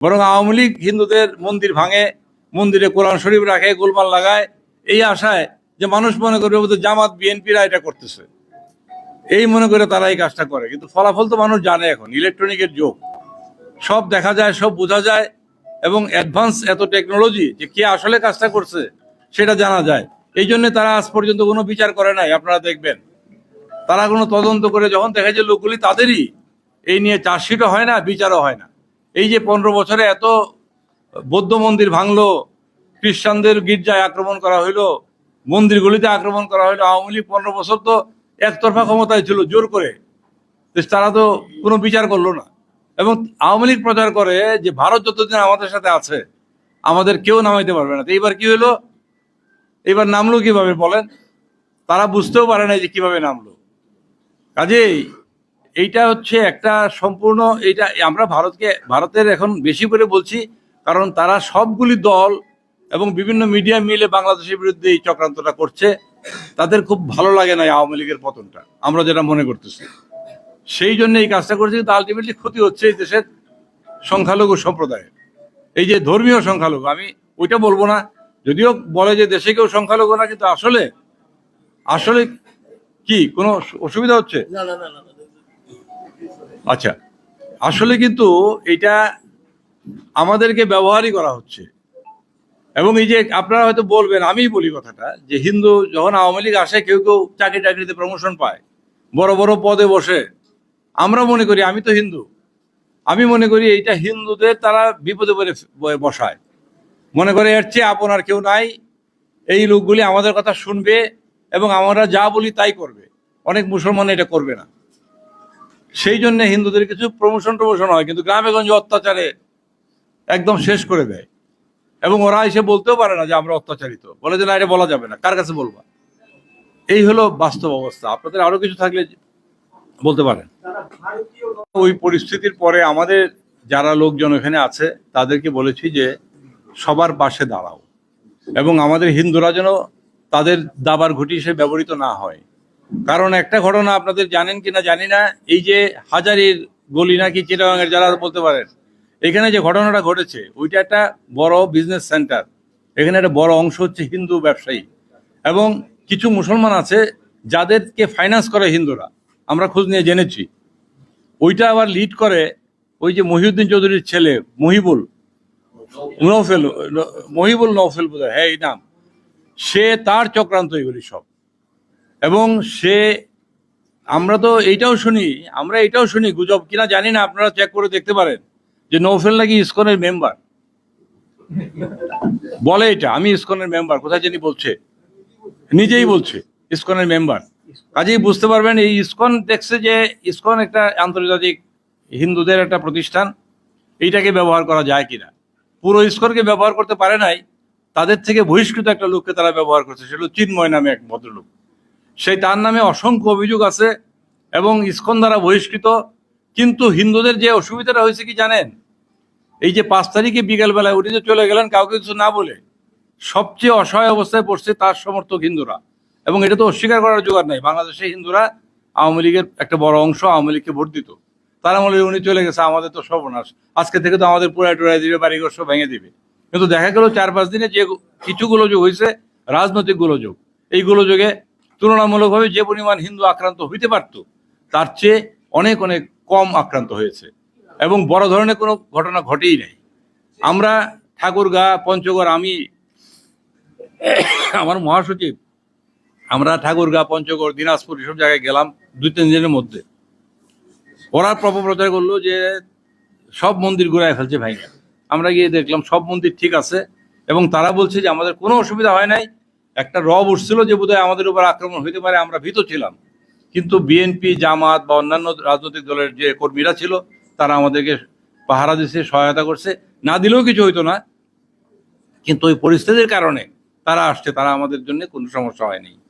বরং আওয়ামী লীগ হিন্দুদের মন্দির ভাঙে, মন্দিরে কোরআন শরীফ রাখে, গোলমাল লাগায়, এই আশায় যে মানুষ মনে করবে বোধহয় জামাত বিএনপিরা এটা করতেছে, এই মনে করে তারা এই কাজটা করে। কিন্তু ফলাফল তো মানুষ জানে, এখন ইলেকট্রনিকের যুগ, সব দেখা যায়, সব বোঝা যায়, এবং অ্যাডভান্স এত টেকনোলজি যে কে আসলে কাজটা করছে সেটা জানা যায়। এই জন্য তারা আজ পর্যন্ত কোনো বিচার করে নাই। আপনারা দেখবেন তারা কোনো তদন্ত করে যখন দেখে যে লোকগুলি তাদেরই, এই নিয়ে চার্জশিটও হয় না, বিচারও হয় না। এই যে 15 বছরে এত বৌদ্ধ মন্দির ভাঙলো, খ্রিস্টানদের গির্জায় আক্রমণ করা হইলো, মন্দিরগুলিতে আক্রমণ করা হইলো, আওয়ামী লীগ 15 বছর তো একতরফা ক্ষমতায় ছিল, জোর করে। তারা তো কোনো বিচার করলো না। এবং আওয়ামী লীগ প্রচার করে যে ভারত যতদিন আমাদের সাথে আছে আমাদের কেউ নামাইতে পারবে না। তো এইবার কি হলো, এবার নামলো কিভাবে বলেন? তারা বুঝতেও পারে না যে কিভাবে নামলো। কাজেই এইটা হচ্ছে একটা সম্পূর্ণ, এইটা আমরা ভারতের এখন বেশি করে বলছি, কারণ তারা সবগুলি দল এবং বিভিন্ন মিডিয়া মিলে বাংলাদেশের বিরুদ্ধে এই চক্রান্তটা করছে। তাদের খুব ভালো লাগে না আওয়ামী লীগের পতনটা, আমরা যেটা মনে করতেছি। সেই জন্য এই কাজটা করছে, কিন্তু আলটিমেটলি ক্ষতি হচ্ছে এই দেশের সংখ্যালঘু সম্প্রদায়ের। এই যে ধর্মীয় সংখ্যালঘু, আমি ওইটা বলবো না, যদিও বলে যে দেশে কেউ সংখ্যালঘু না, কিন্তু আসলে আসলে কি কোনো অসুবিধা হচ্ছে? আচ্ছা, আসলে কিন্তু এটা আমাদেরকে ব্যবহারই করা হচ্ছে। এবং এই যে আপনারা হয়তো বলবেন, আমিই বলি কথাটা, যে হিন্দু যখন আওয়ামী লীগ আসে, কেউ কেউ চাকরি টাকরিতে প্রমোশন পায়, বড় বড় পদে বসে। আমরা মনে করি, আমি তো হিন্দু, আমি মনে করি এইটা হিন্দুদের তারা বিপদে পড়ে বসায়, মনে করে এর চেয়ে আপন আর কেউ নাই, এই লোকগুলি আমাদের কথা শুনবে এবং আমরা যা বলি তাই করবে। অনেক মুসলমান এটা করবে না, সেই জন্য হিন্দুদের কিছু প্রমোশন হয়, কিন্তু গ্রামে গঞ্জে অত্যাচারে একদম শেষ করে দেয়। এবং ওরা এসে বলতেও পারে না যে আমরা অত্যাচারিত, বলে যে না, এটা বলা যাবে না, কার কাছে বলবা। এই হলো বাস্তব অবস্থা। আপনাদের আরো কিছু থাকলে বলতে পারেন। ওই পরিস্থিতির পরে আমাদের যারা লোকজন এখানে আছে তাদেরকে বলেছি যে সবার পাশে দাঁড়াও, এবং আমাদের হিন্দুরা যেন তাদের দাবার ঘুঁটি হিসেবে ব্যবহৃত না হয়। কারণ একটা ঘটনা আপনাদের জানেন কিনা জানি না, এই যে হাজারির গলি নাকি চিটাগাঙের, যারা বলতে পারেন, এখানে যে ঘটনাটা ঘটেছে ওইটা একটা বড় বিজনেস সেন্টার। এখানে একটা বড় অংশ হচ্ছে হিন্দু ব্যবসায়ী, এবং কিছু মুসলমান আছে যাদেরকে ফাইন্যান্স করে হিন্দুরা, আমরা খোঁজ নিয়ে জেনেছি। ওইটা আবার লিড করে ওই যে মহিউদ্দিন চৌধুরীর ছেলে মহিবুল নৌফেল বোধ হয়, হ্যাঁ এই নাম। সে তার চক্রান্ত এগুলি সব। এবং সে, আমরা এটাও শুনি গুজব কিনা জানি না, আপনারা চেক করে দেখতে পারেন, যে নৌফেল নাকি ইসকনের মেম্বার বলে। এটা আমি ইসকনের মেম্বার, কোথায় জানি বলছে, নিজেই বলছে ইসকনের মেম্বার। কাজেই বুঝতে পারবেন এই ইসকন দেখছে যে ইসকন একটা আন্তর্জাতিক হিন্দুদের একটা প্রতিষ্ঠান, এইটাকে ব্যবহার করা যায় কিনা। পুরো ইসকনকে ব্যবহার করতে পারে নাই, তাদের থেকে বহিষ্কৃত একটা লোককে তারা ব্যবহার করছে, সেটা চিন্ময় নামে এক ভদ্রলোক। তার নামে অসংখ্য অভিযোগ আছে এবং ইসকন দ্বারা বহিষ্কৃত। কিন্তু হিন্দুদের যে অসুবিধাটা হয়েছে কি জানেন, এই যে 5 তারিখে বিকেলবেলায় উঠে যে চলে গেলেন কাউকে কিছু না বলে, সবচেয়ে অসহায় অবস্থায় পড়ছে তার সমর্থক হিন্দুরা। এবং এটা তো অস্বীকার করার জোগাড় নাই, বাংলাদেশে হিন্দুরা আওয়ামী লীগের একটা বড় অংশ আওয়ামী লীগকে ভোট দিত। তারা বলে উনি চলে গেছে, আমাদের তো সর্বনাশ, আজকে থেকে তো আমাদের পুরাই টুরাই দিবে, বাড়িঘর সব ভেঙে দিবে। কিন্তু দেখা গেল 4-5 দিনে যে কিছু গোলযোগ হয়েছে, রাজনৈতিক গোলযোগ, এই গোলযোগে তুলনামূলকভাবে যে পরিমাণ হিন্দু আক্রান্ত হইতে পারত তার চেয়ে অনেক অনেক কম আক্রান্ত হয়েছে, এবং বড় ধরনের কোনো ঘটনা ঘটেই নাই। আমরা ঠাকুরগাঁ, পঞ্চগড়, আমার মহাসচিব, আমরা ঠাকুরগাঁ, পঞ্চগড়, দিনাজপুর এসব জায়গায় গেলাম 2-3 দিনের মধ্যে। ওরা অপপ্রচার করলো যে সব মন্দির ঘুরায় ফেলছে ভাইয়া। আমরা গিয়ে দেখলাম সব মন্দির ঠিক আছে, এবং তারা বলছে যে আমাদের কোনো অসুবিধা হয় নাই। একটা রব উঠছিল যে বোধহয় আমাদের উপর আক্রমণ হইতে পারে, আমরা ভীত ছিলাম। কিন্তু বিএনপি, জামাত বা অন্যান্য রাজনৈতিক দলের যে কর্মীরা ছিল তারা আমাদেরকে পাহারা দিচ্ছে, সহায়তা করছে। না দিলেও কিছু হইতো না, কিন্তু ওই পরিস্থিতির কারণে তারা আসছে, তারা আমাদের জন্য কোনো সমস্যা হয়নি।